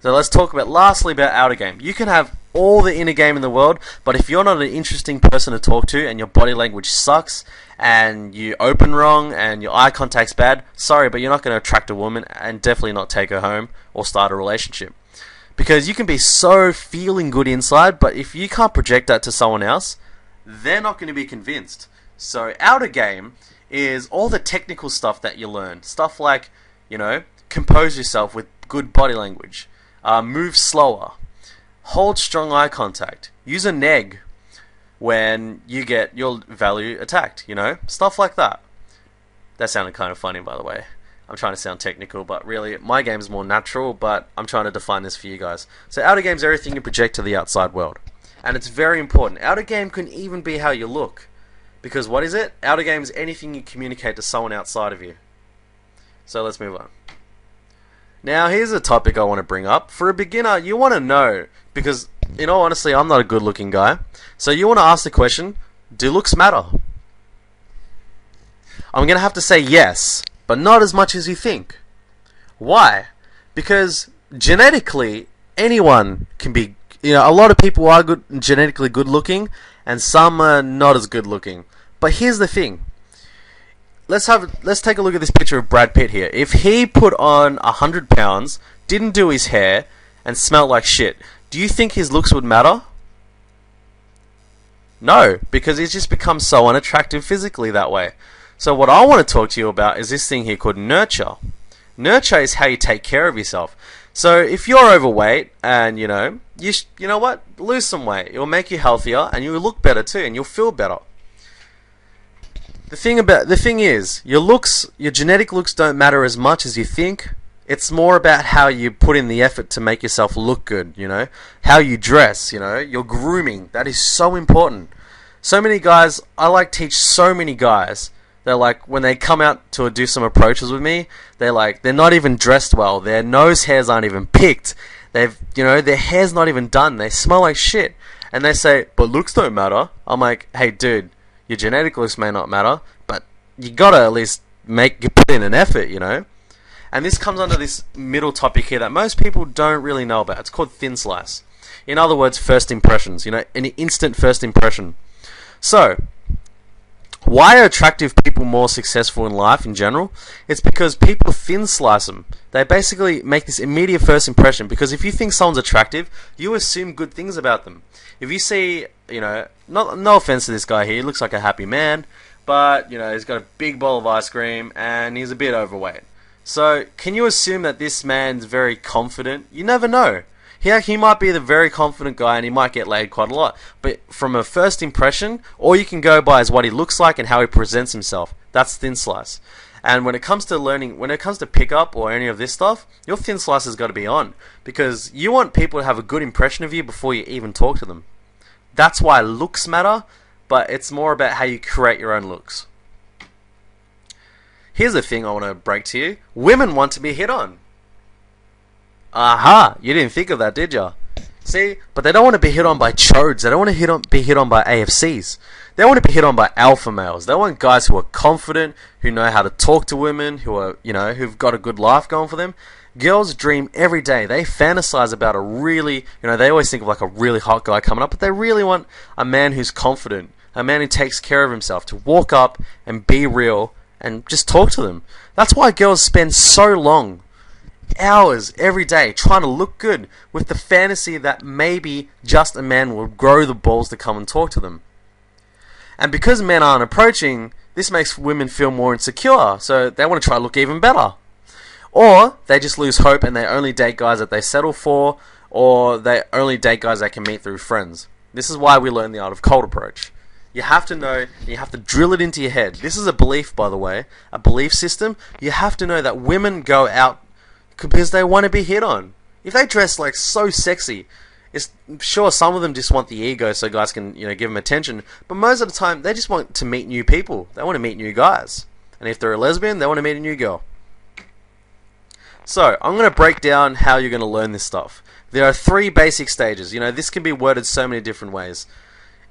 So let's talk about lastly about outer game. You can have all the inner game in the world, but if you're not an interesting person to talk to and your body language sucks and you open wrong and your eye contact's bad, sorry, but you're not going to attract a woman and definitely not take her home or start a relationship. Because you can be so feeling good inside, but if you can't project that to someone else, they're not going to be convinced. So outer game is all the technical stuff that you learn. Stuff like, compose yourself with good body language. Move slower. Hold strong eye contact. Use a neg when you get your value attacked, Stuff like that. That sounded kind of funny, by the way. I'm trying to sound technical, but really, my game is more natural, but I'm trying to define this for you guys. So outer game is everything you project to the outside world. And it's very important. Outer game can even be how you look. Because what is it? Outer game is anything you communicate to someone outside of you. So let's move on. Now, here's a topic I want to bring up. For a beginner, you want to know, because, honestly, I'm not a good-looking guy. So you want to ask the question, do looks matter? I'm going to have to say yes, but not as much as you think. Why? Because genetically, anyone can be, a lot of people are genetically good-looking, and some are not as good-looking. But here's the thing. Let's take a look at this picture of Brad Pitt here. If he put on 100 pounds, didn't do his hair, and smelled like shit, do you think his looks would matter? No, because he's just become so unattractive physically that way. So what I want to talk to you about is this thing here called nurture. Nurture is how you take care of yourself. So if you're overweight and, you know what? Lose some weight. It will make you healthier and you'll look better too and you'll feel better. The thing is, your genetic looks don't matter as much as you think. It's more about how you put in the effort to make yourself look good, How you dress, your grooming. That is so important. So many guys, I teach so many guys. They're when they come out to do some approaches with me, they're not even dressed well. Their nose hairs aren't even picked. Their hair's not even done. They smell like shit. And they say, but looks don't matter. I'm like, hey dude, your genetic looks may not matter, but you gotta at least put in an effort, And this comes under this middle topic here that most people don't really know about. It's called thin slice. In other words, first impressions, an instant first impression. So, why are attractive people more successful in life in general? It's because people thin slice them. They basically make this immediate first impression, because if you think someone's attractive, you assume good things about them. If you see, no offense to this guy here, he looks like a happy man, but, he's got a big bowl of ice cream and he's a bit overweight. So, can you assume that this man's very confident? You never know. He might be the very confident guy and he might get laid quite a lot. But from a first impression, all you can go by is what he looks like and how he presents himself. That's thin slice. And when it comes to learning, when it comes to pickup or any of this stuff, your thin slice has got to be on. Because you want people to have a good impression of you before you even talk to them. That's why looks matter, but it's more about how you create your own looks. Here's the thing I want to break to you. Women want to be hit on. Aha! You didn't think of that, did ya? See? But they don't want to be hit on by chodes. They don't want to be hit on by AFCs. They want to be hit on by alpha males. They want guys who are confident, who know how to talk to women, who are, who've got a good life going for them. Girls dream every day. They fantasize about a really, they always think of a really hot guy coming up, but they really want a man who's confident, a man who takes care of himself, to walk up and be real and just talk to them. That's why girls spend so long, hours every day, trying to look good with the fantasy that maybe just a man will grow the balls to come and talk to them. And because men aren't approaching, this makes women feel more insecure, so they want to try to look even better. Or they just lose hope and they only date guys that they settle for, or they only date guys they can meet through friends. This is why we learn the art of cold approach. You have to know, you have to drill it into your head. This is a belief, by the way, a belief system. You have to know that women go out because they want to be hit on. If they dress so sexy, it's sure some of them just want the ego so guys can give them attention, but most of the time they just want to meet new people. They want to meet new guys. And if they're a lesbian, they want to meet a new girl. So, I'm going to break down how you're going to learn this stuff. There are 3 basic stages. This can be worded so many different ways.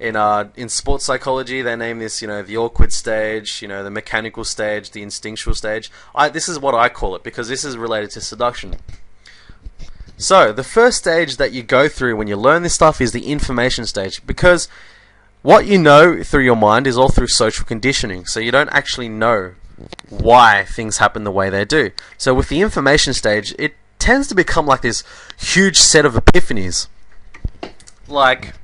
In sports psychology, they name this, the awkward stage, the mechanical stage, the instinctual stage. This is what I call it, because this is related to seduction. So, the first stage that you go through when you learn this stuff is the information stage, because what you know through your mind is all through social conditioning, so you don't actually know why things happen the way they do. So with the information stage, it tends to become like this huge set of epiphanies. Like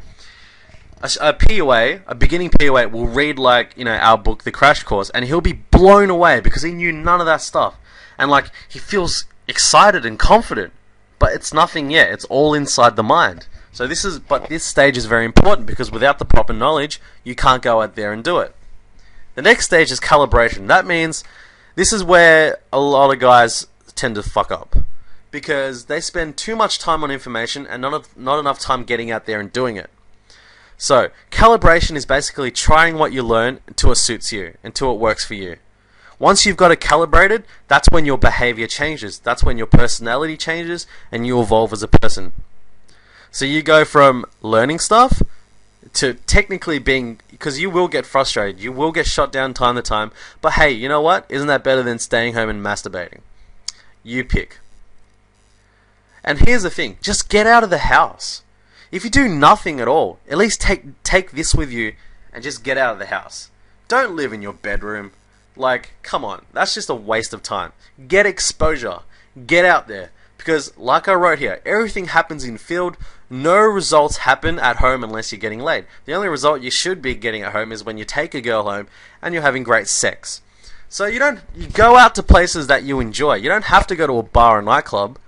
a POA, a beginning POA, will read like, our book, The Crash Course, and he'll be blown away because he knew none of that stuff. And like, he feels excited and confident, but it's nothing yet. It's all inside the mind. So this stage is very important, because without the proper knowledge, you can't go out there and do it. The next stage is calibration. That means this is where a lot of guys tend to fuck up, because they spend too much time on information and not enough time getting out there and doing it. So, calibration is basically trying what you learn until it suits you, until it works for you. Once you've got it calibrated, that's when your behavior changes. That's when your personality changes and you evolve as a person. So you go from learning stuff to technically being, because you will get frustrated, you will get shot down time to time, but hey, you know what? Isn't that better than staying home and masturbating? You pick. And here's the thing, just get out of the house. If you do nothing at all, at least take this with you and just get out of the house. Don't live in your bedroom. Like, come on, that's just a waste of time. Get exposure. Get out there. Because, like I wrote here, everything happens in field. No results happen at home unless you're getting laid. The only result you should be getting at home is when you take a girl home and you're having great sex. So you go out to places that you enjoy. You don't have to go to a bar or nightclub.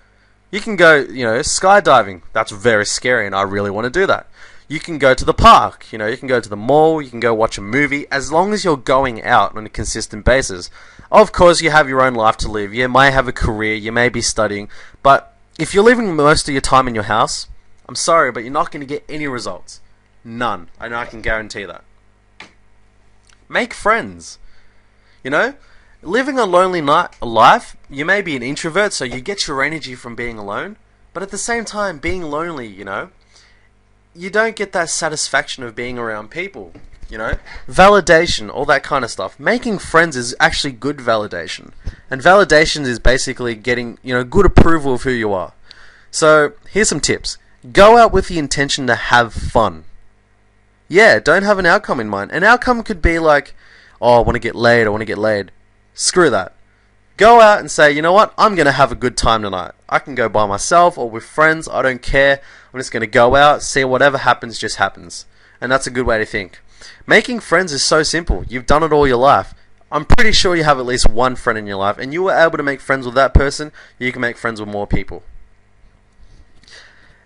You can go, skydiving. That's very scary and I really want to do that. You can go to the park, you can go to the mall, you can go watch a movie, as long as you're going out on a consistent basis. Of course, you have your own life to live. You may have a career, you may be studying, but if you're living most of your time in your house, I'm sorry, but you're not going to get any results. None. I know, I can guarantee that. Make friends. Living a lonely life, you may be an introvert, so you get your energy from being alone, but at the same time, being lonely, you don't get that satisfaction of being around people, Validation, all that kind of stuff. Making friends is actually good validation. And validation is basically getting, good approval of who you are. So, here's some tips. Go out with the intention to have fun. Yeah, don't have an outcome in mind. An outcome could be like, oh, I want to get laid. Screw that. Go out and say, you know what, I'm going to have a good time tonight. I can go by myself or with friends, I don't care. I'm just going to go out, see whatever happens, just happens. And that's a good way to think. Making friends is so simple. You've done it all your life. I'm pretty sure you have at least one friend in your life, and you were able to make friends with that person, you can make friends with more people.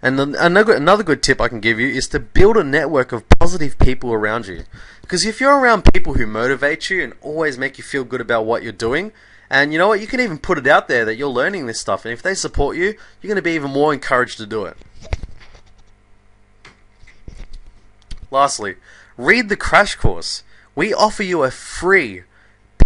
And another good tip I can give you is to build a network of positive people around you. Because if you're around people who motivate you and always make you feel good about what you're doing, and you know what, you can even put it out there that you're learning this stuff, and if they support you, you're going to be even more encouraged to do it. Lastly, read the Crash Course. We offer you a free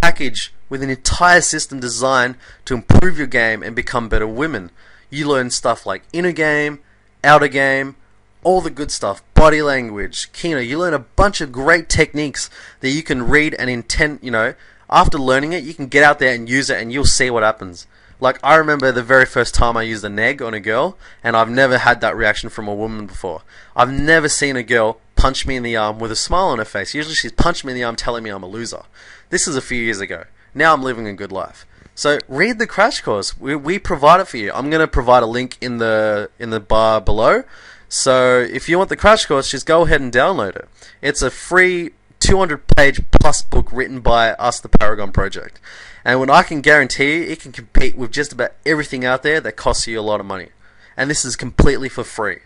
package with an entire system designed to improve your game and become better women. You learn stuff like inner game, outer game, all the good stuff, body language, Kino. You learn a bunch of great techniques that you can read and after learning it, you can get out there and use it and you'll see what happens. Like, I remember the very first time I used a neg on a girl, and I've never had that reaction from a woman before. I've never seen a girl punch me in the arm with a smile on her face. Usually she's punched me in the arm telling me I'm a loser. This is a few years ago. Now I'm living a good life. So read the Crash Course. We provide it for you. I'm going to provide a link in the bar below. So if you want the Crash Course, just go ahead and download it. It's a free 200-page plus book written by us, the Paragon Project. And when I can guarantee you, it can compete with just about everything out there that costs you a lot of money. And this is completely for free.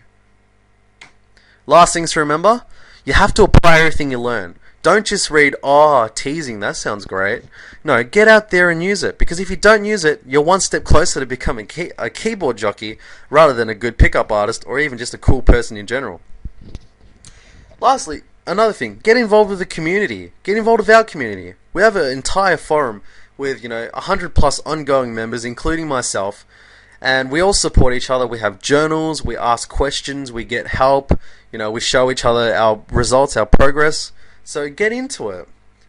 Last things to remember, you have to apply everything you learn. Don't just read, oh, teasing, that sounds great. No, get out there and use it. Because if you don't use it, you're one step closer to becoming a keyboard jockey rather than a good pickup artist or even just a cool person in general. Lastly, another thing, get involved with the community. Get involved with our community. We have an entire forum with 100 plus ongoing members, including myself, and we all support each other. We have journals, we ask questions, we get help, we show each other our results, our progress. So get into it.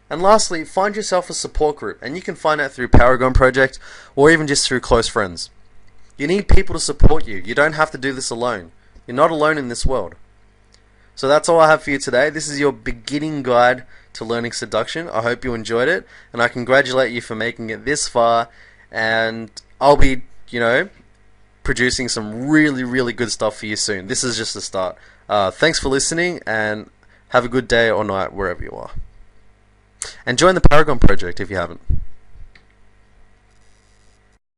And lastly, find yourself a support group, and you can find that through Paragon Project or even just through close friends. You need people to support you. You don't have to do this alone. You're not alone in this world. So that's all I have for you today. This is your beginning guide to learning seduction. I hope you enjoyed it, and I congratulate you for making it this far. And I'll be, producing some really, really good stuff for you soon. This is just the start. Thanks for listening, and have a good day or night wherever you are. And join the Paragon Project if you haven't.